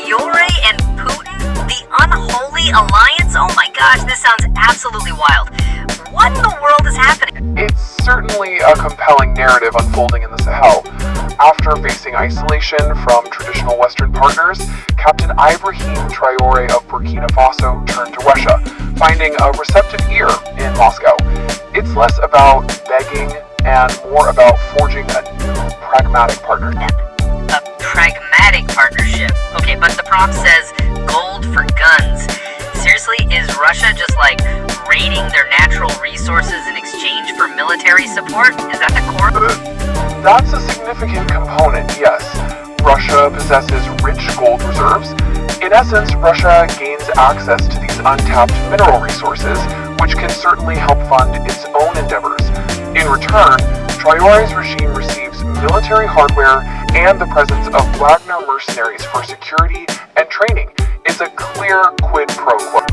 Traoré and Putin? The unholy alliance? Oh my gosh, this sounds absolutely wild. What in the world is happening? It's certainly a compelling narrative unfolding in the Sahel. After facing isolation from traditional Western partners, Captain Ibrahim Traoré of Burkina Faso turned to Russia, finding a receptive ear in Moscow. It's less about begging and more about forging a new pragmatic partnership. A pragmatic partnership. Okay, but the prompt says gold for guns. Seriously, is Russia just like raiding their natural resources in exchange for military support? Is that the core? That's a significant component, yes. Russia possesses rich gold reserves. In essence, Russia gains access to these untapped mineral resources, which can certainly help fund its own endeavors. In return, Traoré's regime receives military hardware and the presence of Wagner mercenaries for security and training. It's a clear quid pro quo.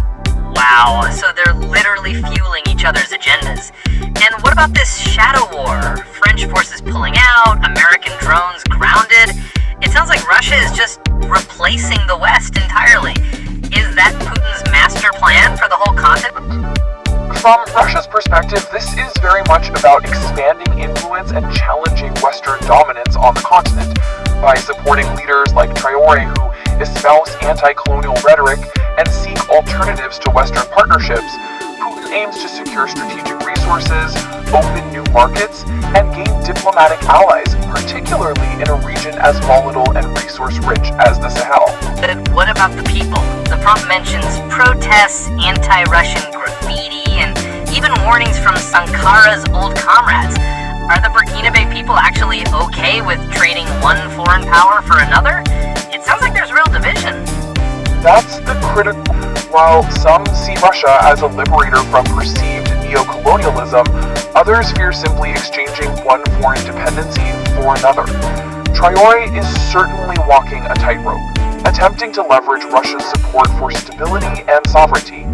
Wow, so they're literally fueling each other's agendas. And what about this shadow war? French forces pulling out, American drones grounded. It sounds like Russia is just replacing the West entirely. Is that Putin's master plan for the whole continent? From Russia's perspective, this is very much about expanding influence and challenging Western dominance on the continent. By supporting leaders like Traoré, who espouse anti-colonial rhetoric and seek alternatives to Western partnerships, Putin aims to secure strategic resources, open new markets, and gain diplomatic allies, particularly in a region as volatile and resource-rich as the Sahel. But what about the people? The prompt mentions protests, anti-Russian graffiti, and even warnings from Sankara's old comrades. Are the Burkina Faso people actually okay with trading one foreign power for another? It sounds like there's real division. That's the critical. While some see Russia as a liberator from perceived neo-colonialism, others fear simply exchanging one foreign dependency for another. Traoré is certainly walking a tightrope, attempting to leverage Russia's support for stability and sovereignty.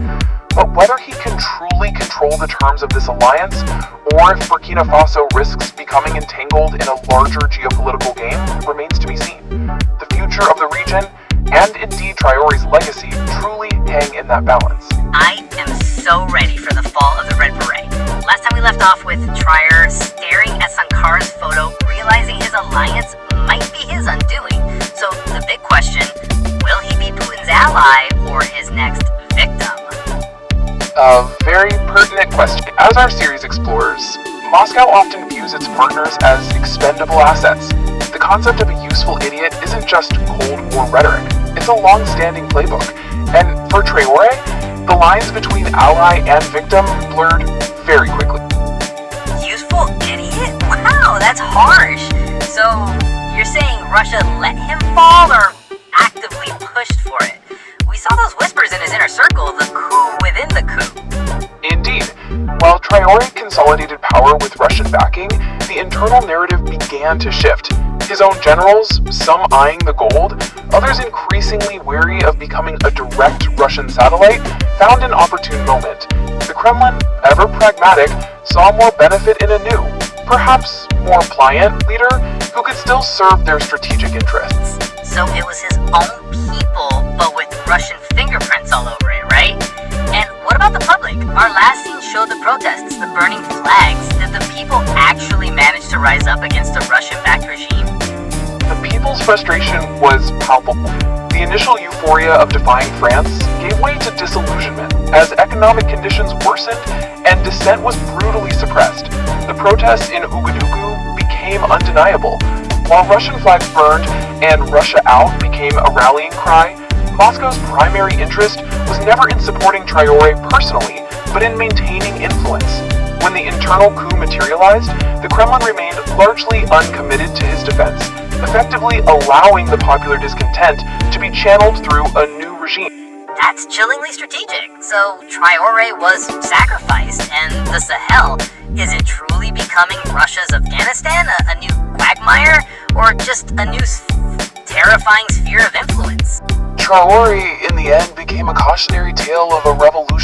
But whether he can truly control the terms of this alliance, or if Burkina Faso risks becoming entangled in a larger geopolitical game, remains to be seen. The future of the region, and indeed Traoré's legacy, truly hang in that balance. I am so ready for the fall of the Red Beret. Last time we left off with Traoré staring at Sankara's photo, realizing his alliance might be his undoing. So the big question, will he be Putin's ally or his next victim? A very pertinent question. As our series explores, Moscow often views its partners as expendable assets. The concept of a useful idiot isn't just Cold War rhetoric, it's a long-standing playbook. And for Traoré, the lines between ally and victim blurred very quickly. Useful idiot? Wow, that's harsh. So you're saying Russia let him fall or actively pushed for it? We saw those whispers in his inner circle, the coup within the coup. Indeed. While Traoré consolidated power with Russian backing, the internal narrative began to shift. His own generals, some eyeing the gold, others increasingly wary of becoming a direct Russian satellite, found an opportune moment. The Kremlin, ever pragmatic, saw more benefit in a new, perhaps more pliant leader who could still serve their strategic interests. So it was his own people, but with Russian fingerprints all over it, right? And what about the public? Our last scene showed the protests, the burning flags. Did the people actually manage to rise up against a Russian-backed regime? The people's frustration was palpable. The initial euphoria of defying France gave way to disillusionment as economic conditions worsened and dissent was brutally suppressed. The protests in Ouagadougou became undeniable. While Russian flags burned and Russia out became a rallying cry, Moscow's primary interest was never in supporting Traoré personally, but in maintaining influence. When the internal coup materialized, the Kremlin remained largely uncommitted to his defense, effectively allowing the popular discontent to be channeled through a new regime. That's chillingly strategic. So Traoré was sacrificed, and the Sahel, is it truly becoming Russia's Afghanistan, a new quagmire, or just a new terrifying sphere of influence? Traoré, in the end, became a cautionary tale of a revolution.